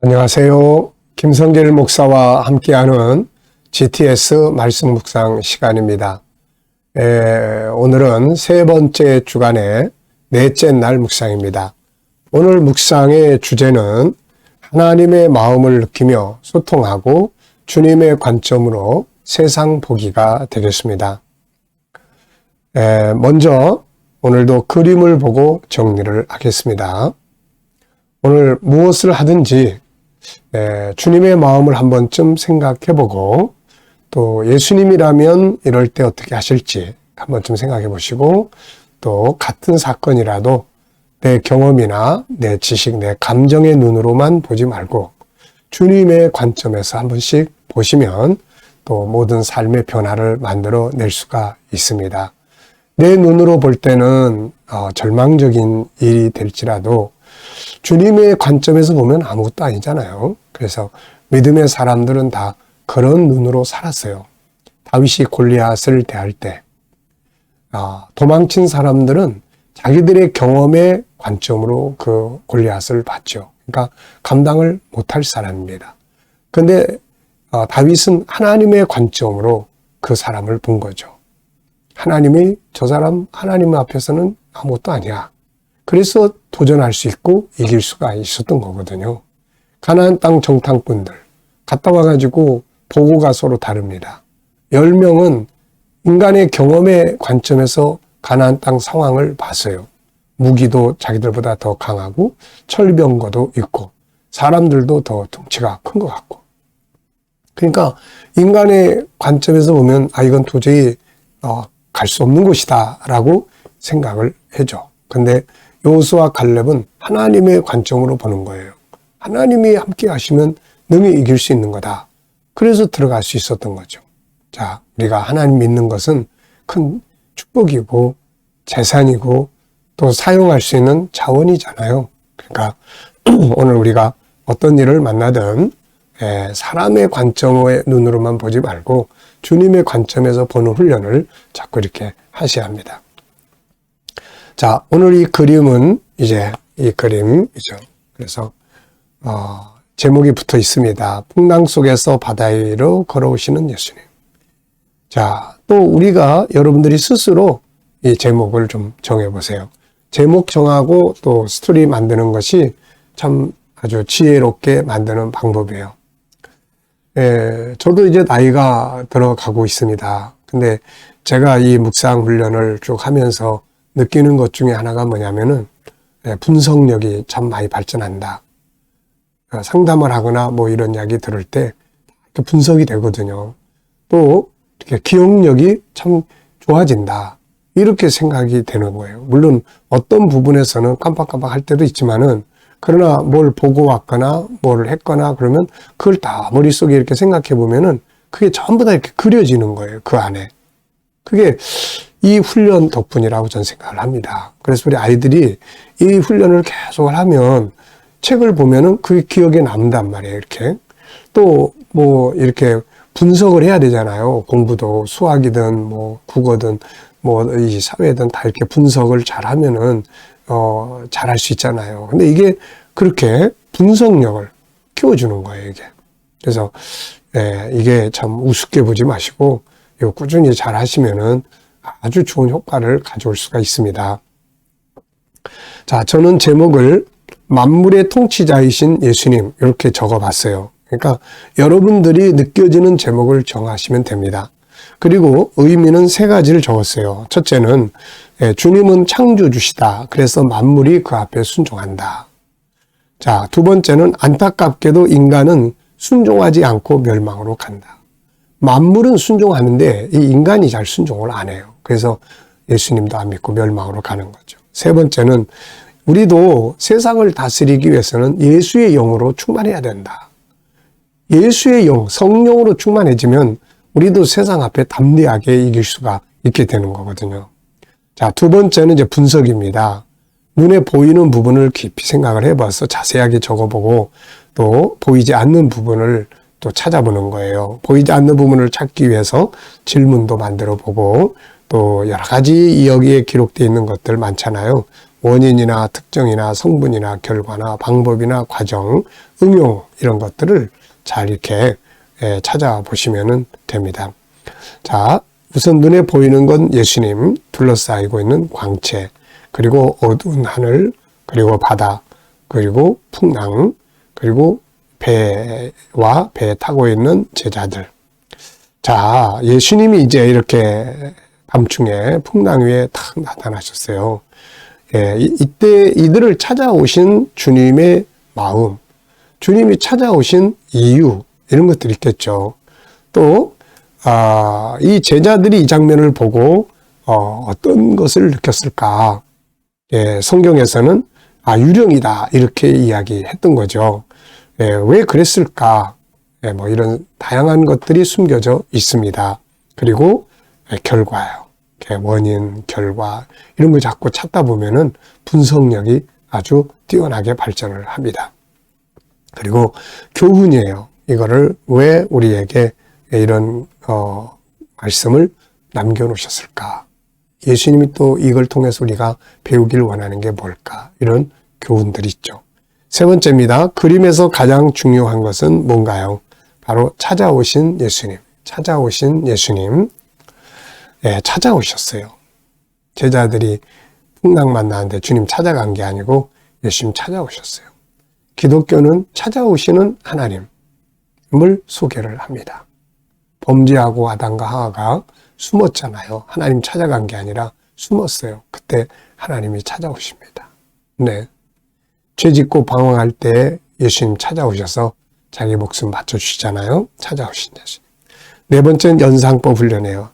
안녕하세요. 김성길 목사와 함께하는 GTS 말씀 묵상 시간입니다. 오늘은 세 번째 주간의 넷째 날 묵상입니다. 오늘 묵상의 주제는 하나님의 마음을 느끼며 소통하고 주님의 관점으로 세상 보기가 되겠습니다. 먼저 오늘도 그림을 보고 정리를 하겠습니다. 오늘 무엇을 하든지 주님의 마음을 한 번쯤 생각해보고 또 예수님이라면 이럴 때 어떻게 하실지 한 번쯤 생각해 보시고 또 같은 사건이라도 내 경험이나 내 지식, 내 감정의 눈으로만 보지 말고 주님의 관점에서 한 번씩 보시면 또 모든 삶의 변화를 만들어 낼 수가 있습니다. 내 눈으로 볼 때는 절망적인 일이 될지라도 주님의 관점에서 보면 아무것도 아니잖아요. 그래서 믿음의 사람들은 다 그런 눈으로 살았어요. 다윗이 골리앗을 대할 때 도망친 사람들은 자기들의 경험의 관점으로 그 골리앗을 봤죠. 그러니까 감당을 못할 사람입니다. 그런데 다윗은 하나님의 관점으로 그 사람을 본 거죠. 하나님이 저 사람 하나님 앞에서는 아무것도 아니야. 그래서 도전할 수 있고 이길 수가 있었던 거거든요. 가나안 땅 정탐꾼들 갔다 와가지고 보고가 서로 다릅니다. 10명은 인간의 경험의 관점에서 가나안 땅 상황을 봤어요. 무기도 자기들보다 더 강하고 철병거도 있고 사람들도 더 덩치가 큰 것 같고. 그러니까 인간의 관점에서 보면 이건 도저히 갈 수 없는 곳이다 라고 생각을 해줘. 근데 여호수아 갈렙은 하나님의 관점으로 보는 거예요. 하나님이 함께 하시면 능히 이길 수 있는 거다. 그래서 들어갈 수 있었던 거죠. 자, 우리가 하나님 믿는 것은 큰 축복이고 재산이고 또 사용할 수 있는 자원이잖아요. 그러니까 오늘 우리가 어떤 일을 만나든 사람의 관점의 눈으로만 보지 말고 주님의 관점에서 보는 훈련을 자꾸 이렇게 하셔야 합니다. 자, 오늘 이 그림은 이제 이 그림이죠. 그래서 제목이 붙어 있습니다. 풍랑 속에서 바다 위로 걸어오시는 예수님. 자, 또 우리가 여러분들이 스스로 이 제목을 좀 정해보세요. 제목 정하고 또 스토리 만드는 것이 참 아주 지혜롭게 만드는 방법이에요. 저도 이제 나이가 들어가고 있습니다. 근데 제가 이 묵상 훈련을 쭉 하면서 느끼는 것 중에 하나가 뭐냐면은 분석력이 참 많이 발전한다. 상담을 하거나 뭐 이런 이야기 들을 때 분석이 되거든요. 또 이렇게 기억력이 참 좋아진다. 이렇게 생각이 되는 거예요. 물론 어떤 부분에서는 깜빡깜빡 할 때도 있지만은 그러나 뭘 보고 왔거나 뭘 했거나 그러면 그걸 다 머릿속에 이렇게 생각해 보면은 그게 전부 다 이렇게 그려지는 거예요. 그 안에. 그게 이 훈련 덕분이라고 저는 생각을 합니다. 그래서 우리 아이들이 이 훈련을 계속 하면 책을 보면은 그게 기억에 남단 말이에요. 이렇게. 또 뭐 이렇게 분석을 해야 되잖아요. 공부도 수학이든 뭐 국어든 뭐 이 사회든 다 이렇게 분석을 잘 하면은 잘할 수 있잖아요. 근데 이게 그렇게 분석력을 키워주는 거예요, 이게. 그래서 이게 참 우습게 보지 마시고 이거 꾸준히 잘 하시면은 아주 좋은 효과를 가져올 수가 있습니다. 자, 저는 제목을 만물의 통치자이신 예수님 이렇게 적어봤어요. 그러니까 여러분들이 느껴지는 제목을 정하시면 됩니다. 그리고 의미는 세 가지를 적었어요. 첫째는 주님은 창조주시다. 그래서 만물이 그 앞에 순종한다. 자, 두 번째는 안타깝게도 인간은 순종하지 않고 멸망으로 간다. 만물은 순종하는데 이 인간이 잘 순종을 안 해요. 그래서 예수님도 안 믿고 멸망으로 가는 거죠. 세 번째는 우리도 세상을 다스리기 위해서는 예수의 영으로 충만해야 된다. 예수의 영, 성령으로 충만해지면 우리도 세상 앞에 담대하게 이길 수가 있게 되는 거거든요. 자, 두 번째는 이제 분석입니다. 눈에 보이는 부분을 깊이 생각을 해봐서 자세하게 적어보고 또 보이지 않는 부분을 또 찾아보는 거예요. 보이지 않는 부분을 찾기 위해서 질문도 만들어 보고 또 여러 가지 여기에 기록되어 있는 것들 많잖아요. 원인이나 특정이나 성분이나 결과나 방법이나 과정, 응용 이런 것들을 잘 이렇게 찾아보시면 됩니다. 자, 우선 눈에 보이는 건 예수님, 둘러싸이고 있는 광채, 그리고 어두운 하늘, 그리고 바다, 그리고 풍랑, 그리고 배와 배에 타고 있는 제자들. 자, 예수님이 이제 이렇게 밤중에 풍랑 위에 탁 나타나셨어요. 이때 이들을 찾아오신 주님의 마음, 주님이 찾아오신 이유, 이런 것들이 있겠죠. 또, 이 제자들이 이 장면을 보고, 어떤 것을 느꼈을까? 성경에서는, 유령이다. 이렇게 이야기했던 거죠. 왜 그랬을까? 뭐 이런 다양한 것들이 숨겨져 있습니다. 그리고 결과요. 원인, 결과 이런 걸 자꾸 찾다 보면은 분석력이 아주 뛰어나게 발전을 합니다. 그리고 교훈이에요. 이거를 왜 우리에게 이런 말씀을 남겨놓으셨을까? 예수님이 또 이걸 통해서 우리가 배우길 원하는 게 뭘까? 이런 교훈들이 있죠. 세 번째입니다. 그림에서 가장 중요한 것은 뭔가요? 바로 찾아오신 예수님. 찾아오신 예수님. 찾아오셨어요. 제자들이 풍랑 만나는데 주님 찾아간 게 아니고 예수님 찾아오셨어요. 기독교는 찾아오시는 하나님을 소개를 합니다. 범죄하고 아담과 하와가 숨었잖아요. 하나님 찾아간 게 아니라 숨었어요. 그때 하나님이 찾아오십니다. 네. 죄 짓고 방황할 때 예수님 찾아오셔서 자기 목숨 맞춰주시잖아요. 찾아오신 예수님. 네 번째는 연상법 훈련이에요.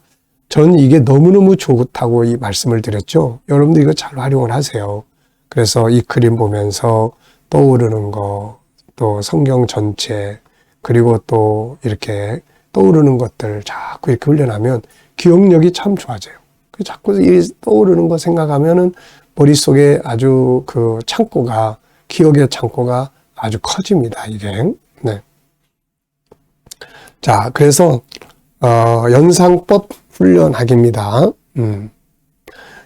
전 이게 너무너무 좋다고 이 말씀을 드렸죠. 여러분들 이거 잘 활용을 하세요. 그래서 이 그림 보면서 떠오르는 거, 또 성경 전체, 그리고 또 이렇게 떠오르는 것들 자꾸 이렇게 훈련하면 기억력이 참 좋아져요. 자꾸 떠오르는 거 생각하면은 머릿속에 아주 그 창고가, 기억의 창고가 아주 커집니다, 이게. 네. 자, 그래서, 연상법 훈련하기입니다.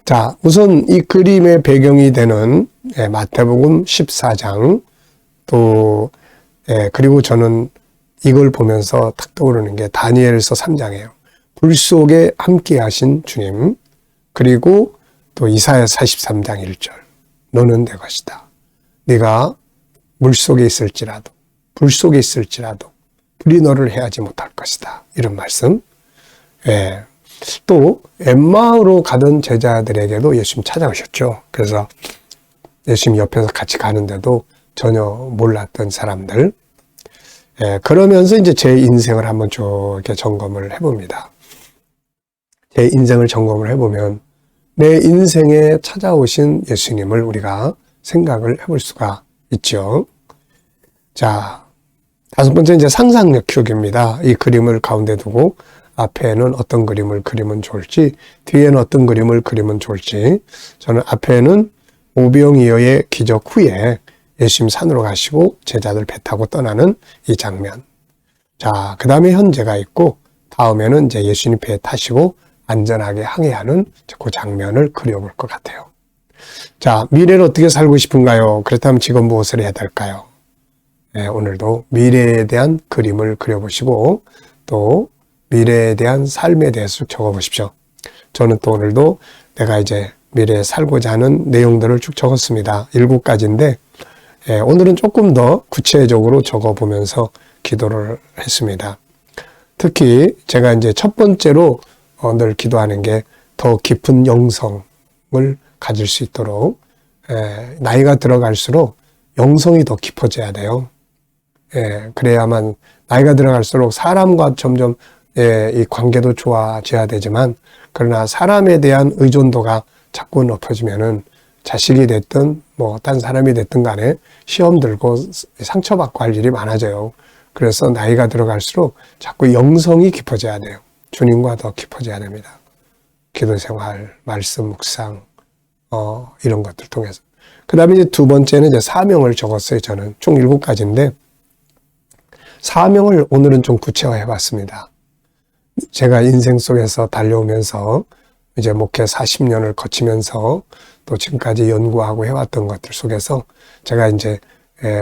자, 우선 이 그림의 배경이 되는 마태복음 14장, 또, 그리고 저는 이걸 보면서 탁 떠오르는 게 다니엘서 3장이에요. 불 속에 함께 하신 주님, 그리고 또 이사야 43장 1절. 너는 내 것이다. 네가 물 속에 있을지라도, 불 속에 있을지라도 불이 너를 해하지 못할 것이다. 이런 말씀. 또 엠마오로 가던 제자들에게도 예수님 찾아오셨죠. 그래서 예수님 옆에서 같이 가는데도 전혀 몰랐던 사람들. 그러면서 이제 제 인생을 한번 쭉 이렇게 점검을 해봅니다. 제 인생을 점검을 해보면 내 인생에 찾아오신 예수님을 우리가 생각을 해볼 수가 있죠. 자, 다섯 번째 이제 상상력 키우기입니다. 이 그림을 가운데 두고 앞에는 어떤 그림을 그리면 좋을지, 뒤에는 어떤 그림을 그리면 좋을지. 저는 앞에는 오병이어의 기적 후에 예수님 산으로 가시고 제자들 배 타고 떠나는 이 장면. 자, 그 다음에 현재가 있고, 다음에는 이제 예수님 배에 타시고 안전하게 항해하는 그 장면을 그려볼 것 같아요. 자, 미래를 어떻게 살고 싶은가요? 그렇다면 지금 무엇을 해야 될까요? 오늘도 미래에 대한 그림을 그려보시고 또 미래에 대한 삶에 대해서 적어보십시오. 저는 또 오늘도 내가 이제 미래에 살고자 하는 내용들을 쭉 적었습니다. 7가지인데 오늘은 조금 더 구체적으로 적어보면서 기도를 했습니다. 특히 제가 이제 첫 번째로 늘 기도하는 게 더 깊은 영성을 가질 수 있도록 나이가 들어갈수록 영성이 더 깊어져야 돼요. 그래야만 나이가 들어갈수록 사람과 점점 이 관계도 좋아져야 되지만 그러나 사람에 대한 의존도가 자꾸 높아지면은 자식이 됐든 뭐 딴 사람이 됐든 간에 시험 들고 상처받고 할 일이 많아져요. 그래서 나이가 들어갈수록 자꾸 영성이 깊어져야 돼요. 주님과 더 깊어져야 됩니다. 기도생활, 말씀 묵상 이런 것들 통해서. 그 다음에 이제 두 번째는 이제 사명을 적었어요. 저는 총 7가지인데 사명을 오늘은 좀 구체화해 봤습니다. 제가 인생 속에서 달려오면서 이제 목회 40년을 거치면서 또 지금까지 연구하고 해왔던 것들 속에서 제가 이제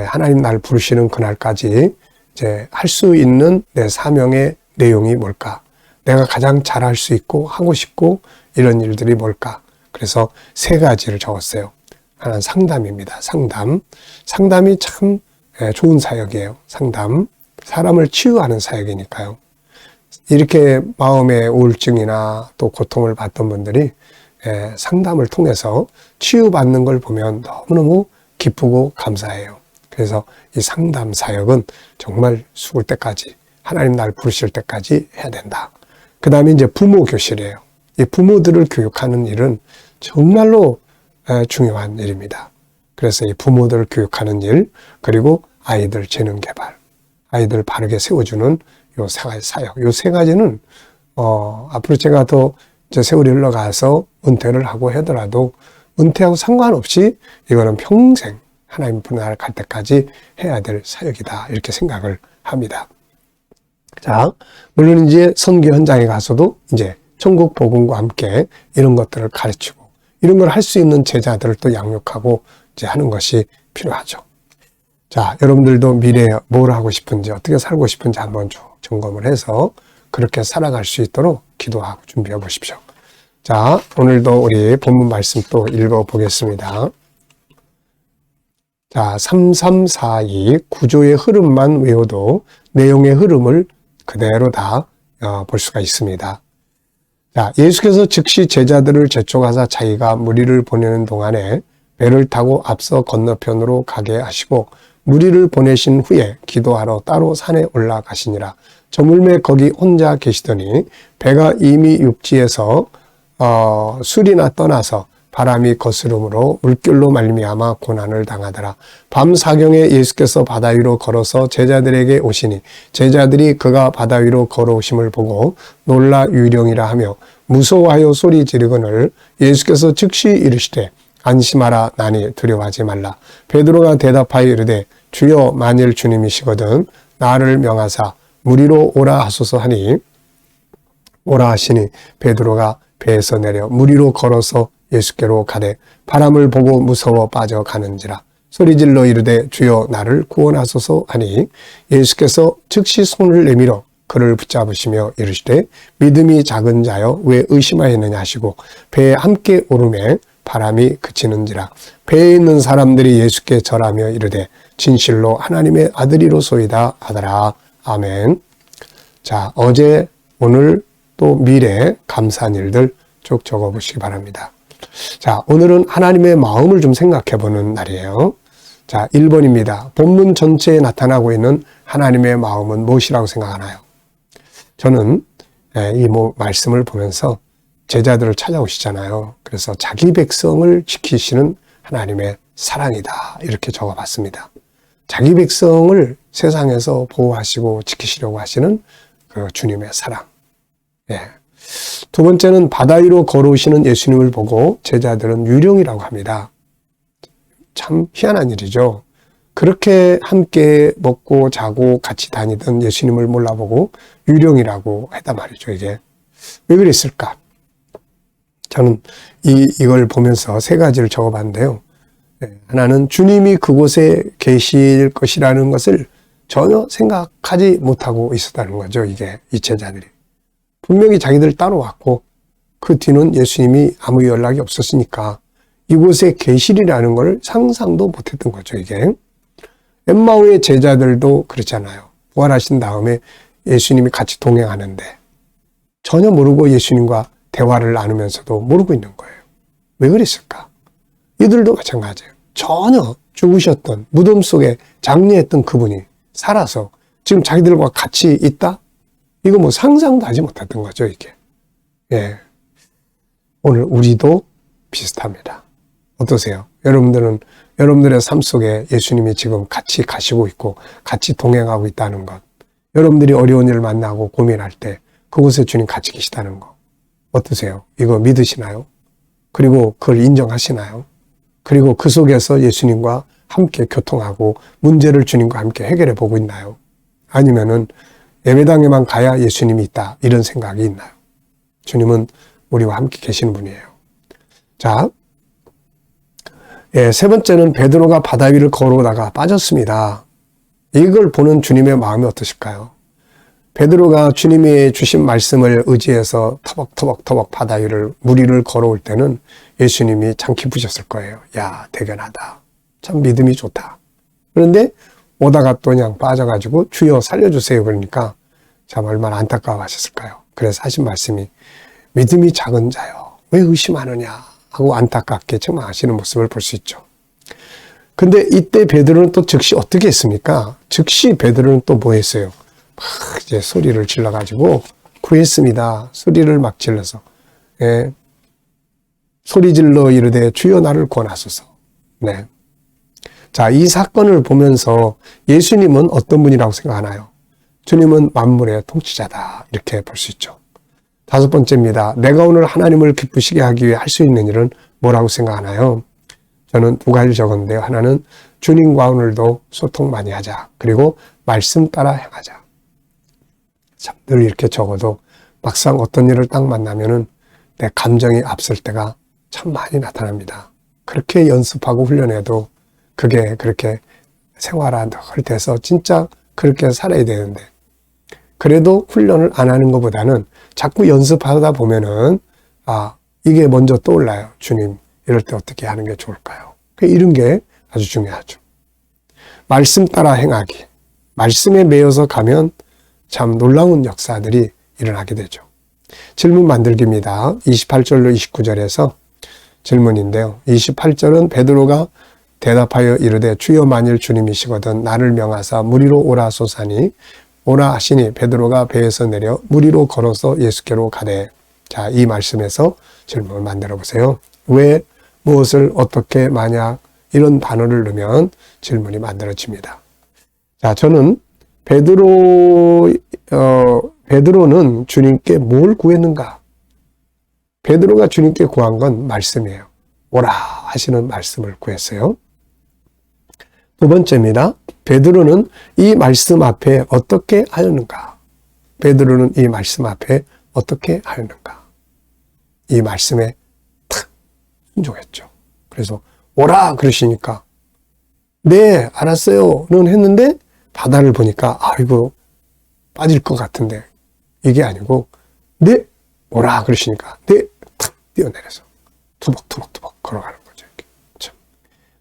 하나님 날 부르시는 그날까지 이제 할 수 있는 내 사명의 내용이 뭘까? 내가 가장 잘할 수 있고 하고 싶고 이런 일들이 뭘까? 그래서 3가지를 적었어요. 하나는 상담입니다. 상담. 상담이 참 좋은 사역이에요. 상담. 사람을 치유하는 사역이니까요. 이렇게 마음의 우울증이나 또 고통을 받던 분들이 상담을 통해서 치유받는 걸 보면 너무너무 기쁘고 감사해요. 그래서 이 상담 사역은 정말 죽을 때까지, 하나님 날 부르실 때까지 해야 된다. 그 다음에 이제 부모 교실이에요. 이 부모들을 교육하는 일은 정말로 중요한 일입니다. 그래서 이 부모들을 교육하는 일, 그리고 아이들 재능 개발, 아이들 바르게 세워주는 요 3가지 사역. 요 3가지는, 앞으로 제가 더 이제 세월이 흘러가서 은퇴를 하고 하더라도 은퇴하고 상관없이 이거는 평생 하나님 부르는 날 갈 때까지 해야 될 사역이다. 이렇게 생각을 합니다. 자, 물론 이제 선교 현장에 가서도 이제 천국 복음과 함께 이런 것들을 가르치고 이런 걸 할 수 있는 제자들을 또 양육하고 이제 하는 것이 필요하죠. 자, 여러분들도 미래에 뭘 하고 싶은지, 어떻게 살고 싶은지 한번 쭉 점검을 해서 그렇게 살아갈 수 있도록 기도하고 준비해 보십시오. 자, 오늘도 우리 본문 말씀 또 읽어 보겠습니다. 자, 3342 구조의 흐름만 외워도 내용의 흐름을 그대로 다 볼 수가 있습니다. 자, 예수께서 즉시 제자들을 재촉하사 자기가 무리를 보내는 동안에 배를 타고 앞서 건너편으로 가게 하시고 무리를 보내신 후에 기도하러 따로 산에 올라가시니라. 저물매 거기 혼자 계시더니 배가 이미 육지에서 술이나 떠나서 바람이 거스름으로 물결로 말미암아 고난을 당하더라. 밤 사경에 예수께서 바다 위로 걸어서 제자들에게 오시니 제자들이 그가 바다 위로 걸어오심을 보고 놀라 유령이라 하며 무서워하여 소리 지르거늘 예수께서 즉시 이르시되 안심하라 나니 두려워하지 말라. 베드로가 대답하여 이르되 주여 만일 주님이시거든 나를 명하사 무리로 오라 하소서 하니 오라 하시니 베드로가 배에서 내려 무리로 걸어서 예수께로 가되 바람을 보고 무서워 빠져가는지라. 소리질러 이르되 주여 나를 구원하소서 하니 예수께서 즉시 손을 내밀어 그를 붙잡으시며 이르시되 믿음이 작은 자여 왜 의심하였느냐 하시고 배에 함께 오르매 바람이 그치는지라. 배에 있는 사람들이 예수께 절하며 이르되 진실로 하나님의 아들이로소이다 하더라. 아멘. 자, 어제 오늘 또 미래 감사한 일들 쭉 적어보시기 바랍니다. 자, 오늘은 하나님의 마음을 좀 생각해 보는 날이에요. 자, 1번입니다. 본문 전체에 나타나고 있는 하나님의 마음은 무엇이라고 생각하나요? 저는 이 말씀을 보면서 제자들을 찾아오시잖아요. 그래서 자기 백성을 지키시는 하나님의 사랑이다. 이렇게 적어봤습니다. 자기 백성을 세상에서 보호하시고 지키시려고 하시는 그 주님의 사랑. 예. 두 번째는 바다 위로 걸어오시는 예수님을 보고 제자들은 유령이라고 합니다. 참 희한한 일이죠. 그렇게 함께 먹고 자고 같이 다니던 예수님을 몰라보고 유령이라고 했단 말이죠. 이게 왜 그랬을까? 저는 이걸 보면서 3가지를 적어봤는데요. 하나는 주님이 그곳에 계실 것이라는 것을 전혀 생각하지 못하고 있었다는 거죠. 이게 이 제자들이. 분명히 자기들 따라왔고 그 뒤는 예수님이 아무 연락이 없었으니까 이곳에 계시리라는 걸 상상도 못했던 거죠. 이게 엠마오의 제자들도 그렇잖아요. 부활하신 다음에 예수님이 같이 동행하는데 전혀 모르고 예수님과 대화를 나누면서도 모르고 있는 거예요. 왜 그랬을까? 이들도 마찬가지예요. 전혀 죽으셨던 무덤 속에 장례했던 그분이 살아서 지금 자기들과 같이 있다? 이거 뭐 상상도 하지 못했던 거죠, 이게. 예. 오늘 우리도 비슷합니다. 어떠세요? 여러분들은 여러분들의 삶 속에 예수님이 지금 같이 가시고 있고 같이 동행하고 있다는 것. 여러분들이 어려운 일을 만나고 고민할 때 그곳에 주님 같이 계시다는 것. 어떠세요? 이거 믿으시나요? 그리고 그걸 인정하시나요? 그리고 그 속에서 예수님과 함께 교통하고 문제를 주님과 함께 해결해 보고 있나요? 아니면은 예배당에만 가야 예수님이 있다 이런 생각이 있나요? 주님은 우리와 함께 계시는 분이에요. 자, 세 번째는 베드로가 바다 위를 걸어오다가 빠졌습니다. 이걸 보는 주님의 마음이 어떠실까요? 베드로가 주님이 주신 말씀을 의지해서 터벅터벅 바다 위를 물 위를 걸어올 때는 예수님이 참 기쁘셨을 거예요. 야, 대견하다. 참 믿음이 좋다. 그런데 오다가 또 그냥 빠져가지고 주여 살려주세요. 그러니까 참 얼마나 안타까워하셨을까요? 그래서 하신 말씀이 믿음이 작은 자요. 왜 의심하느냐 하고 안타깝게 책망하시는 모습을 볼 수 있죠. 근데 이때 베드로는 또 즉시 어떻게 했습니까? 즉시 베드로는 또 뭐 했어요? 막 이제 소리를 질러가지고 구했습니다. 소리를 막 질러서. 예. 소리 질러 이르되 주여 나를 구원하소서. 네. 자, 이 사건을 보면서 예수님은 어떤 분이라고 생각하나요? 주님은 만물의 통치자다. 이렇게 볼 수 있죠. 다섯 번째입니다. 내가 오늘 하나님을 기쁘시게 하기 위해 할 수 있는 일은 뭐라고 생각하나요? 저는 두 가지 적었는데요. 하나는 주님과 오늘도 소통 많이 하자. 그리고 말씀 따라 행하자. 참 늘 이렇게 적어도 막상 어떤 일을 딱 만나면은 내 감정이 앞설 때가 참 많이 나타납니다. 그렇게 연습하고 훈련해도 그게 그렇게 생활할 때서 진짜 그렇게 살아야 되는데 그래도 훈련을 안 하는 것보다는 자꾸 연습하다 보면은 이게 먼저 떠올라요. 주님 이럴 때 어떻게 하는 게 좋을까요? 이런 게 아주 중요하죠. 말씀 따라 행하기. 말씀에 매여서 가면 참 놀라운 역사들이 일어나게 되죠. 질문 만들기입니다. 28절로 29절에서 질문인데요. 28절은 베드로가 대답하여 이르되 주여 만일 주님이시거든 나를 명하사 물 위로 오라 소사니 오라 하시니 베드로가 배에서 내려 물 위로 걸어서 예수께로 가되. 자, 이 말씀에서 질문을 만들어 보세요. 왜, 무엇을, 어떻게, 만약 이런 단어를 넣으면 질문이 만들어집니다. 자, 저는 베드로는 주님께 뭘 구했는가? 베드로가 주님께 구한 건 말씀이에요. 오라 하시는 말씀을 구했어요. 두 번째입니다. 베드로는 이 말씀 앞에 어떻게 하였는가? 베드로는 이 말씀 앞에 어떻게 하였는가? 이 말씀에 탁 순종했죠. 그래서 오라 그러시니까 네 알았어요는 했는데 바다를 보니까 이거 빠질 것 같은데 이게 아니고 네 오라 그러시니까 네 탁 뛰어내려서 투벅투벅 걸어가는 거죠. 이렇게. 참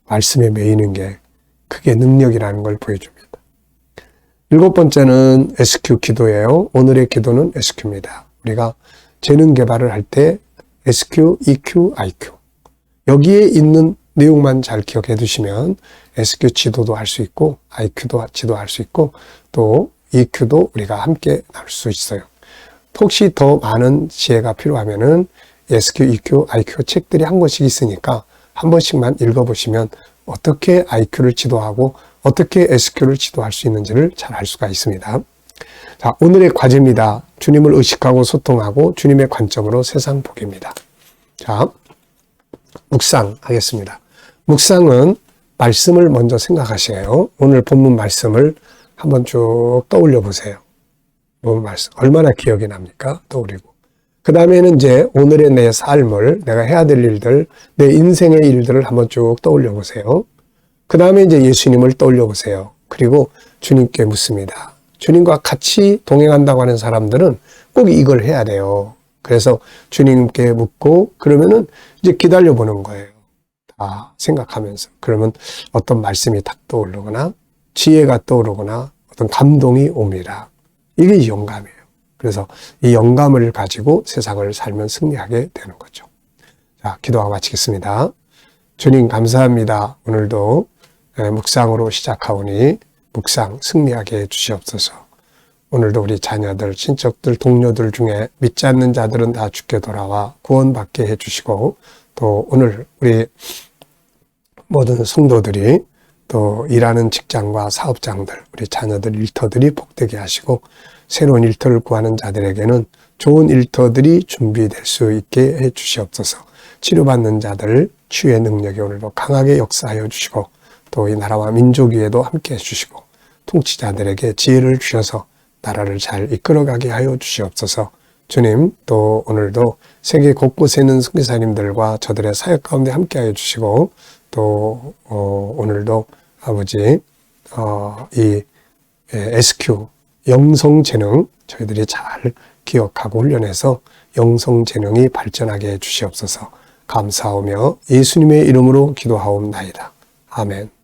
말씀에 매이는 게 그게 능력이라는 걸 보여줍니다. 일곱 번째는 SQ 기도예요. 오늘의 기도는 SQ입니다. 우리가 재능 개발을 할 때 SQ, EQ, IQ 여기에 있는 내용만 잘 기억해 두시면 SQ 지도도 할 수 있고 IQ도 지도할 수 있고 또 EQ도 우리가 함께 나눌 수 있어요. 혹시 더 많은 지혜가 필요하면은 SQ, EQ, IQ 책들이 한 권씩 있으니까 한 번씩만 읽어보시면 어떻게 IQ를 지도하고 어떻게 SQ를 지도할 수 있는지를 잘 알 수가 있습니다. 자, 오늘의 과제입니다. 주님을 의식하고 소통하고 주님의 관점으로 세상 보기입니다. 자, 묵상하겠습니다. 묵상은 말씀을 먼저 생각하시게요. 오늘 본문 말씀을 한번 쭉 떠올려 보세요. 본문 말씀 얼마나 기억이 납니까? 떠오르고. 그 다음에는 이제 오늘의 내 삶을 내가 해야 될 일들, 내 인생의 일들을 한번 쭉 떠올려 보세요. 그 다음에 이제 예수님을 떠올려 보세요. 그리고 주님께 묻습니다. 주님과 같이 동행한다고 하는 사람들은 꼭 이걸 해야 돼요. 그래서 주님께 묻고 그러면은 이제 기다려 보는 거예요. 다 생각하면서. 그러면 어떤 말씀이 딱 떠오르거나 지혜가 떠오르거나 어떤 감동이 옵니다. 이게 영감이에요. 그래서 이 영감을 가지고 세상을 살면 승리하게 되는 거죠. 자, 기도하고 마치겠습니다. 주님 감사합니다. 오늘도 묵상으로 시작하오니 묵상 승리하게 해주시옵소서. 오늘도 우리 자녀들, 친척들, 동료들 중에 믿지 않는 자들은 다 주께 돌아와 구원받게 해주시고 또 오늘 우리 모든 성도들이 또 일하는 직장과 사업장들, 우리 자녀들, 일터들이 복되게 하시고 새로운 일터를 구하는 자들에게는 좋은 일터들이 준비될 수 있게 해 주시옵소서. 치료받는 자들 치유의 능력이 오늘도 강하게 역사하여 주시고 또 이 나라와 민족 위에도 함께 해 주시고 통치자들에게 지혜를 주셔서 나라를 잘 이끌어가게 하여 주시옵소서. 주님 또 오늘도 세계 곳곳에 있는 선교사님들과 저들의 사역 가운데 함께 하여 주시고 또 또 오늘도 아버지 이 SQ 영성재능 저희들이 잘 기억하고 훈련해서 영성재능이 발전하게 해 주시옵소서. 감사하며 예수님의 이름으로 기도하옵나이다. 아멘.